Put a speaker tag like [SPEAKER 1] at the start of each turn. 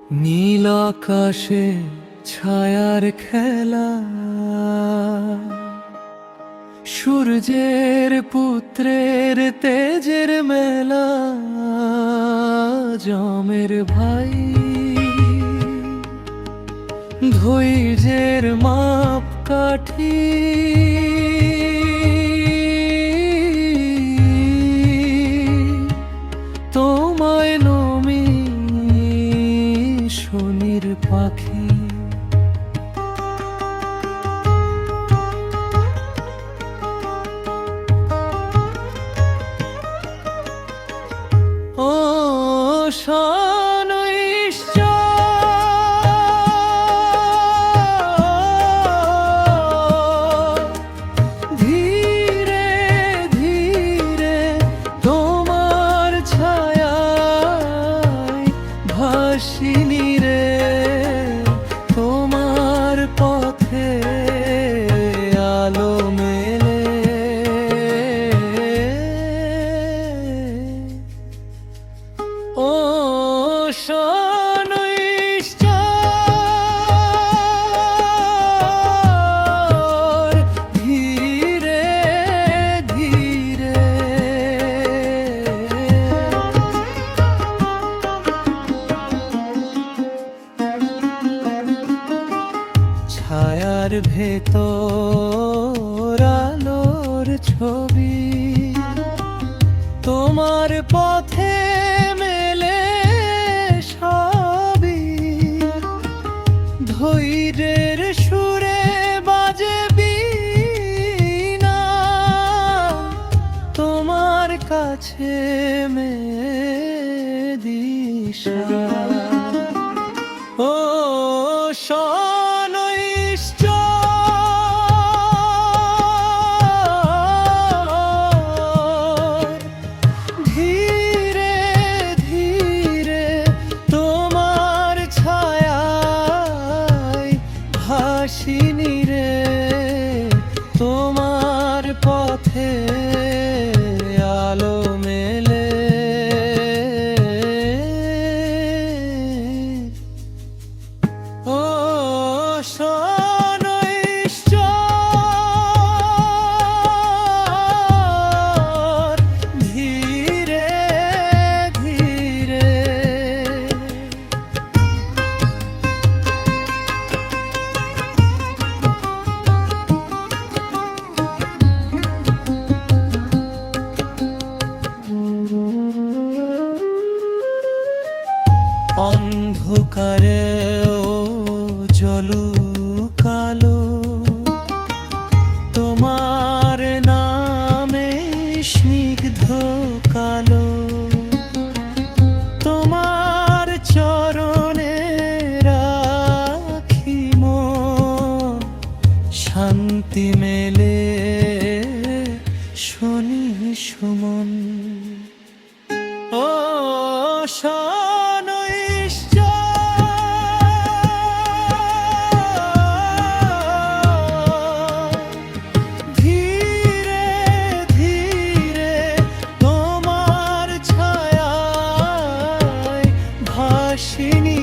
[SPEAKER 1] নীল আকাশে ছায়ার খেলা, সূর্যের পুত্রের তেজের মেলা, জমের ভাই ধৈর্যের মাপ কাঠি, তোমায় নমি শনির পাখি। ও ধীরে ধীরে তোমার ছায়ায় ভাসিনি রে, তোমার পথে আলো মেলে। ও ধীরে ধীরে ছায়ার ভেতর আলোর ছবি, তোমার পথে মেলে সবই। ধৈর্যের সুরে বাজে বীণা, তোমার কাছে দিশা। ও ধীরে ধীরে তোমার ছায়ায় ভাসিনি রে, তোমার পথে আলো মেলে। ও ধীরে ধীরে অন্ধকারে জলু কালো, তোমার নামে স্নিগ্ধ কালো। তোমার চরণে রাখি মন, শান্তি মেলে শনি সুমন। ও ধীরে ধীরে তোমার ছায়ায় ভাসিনি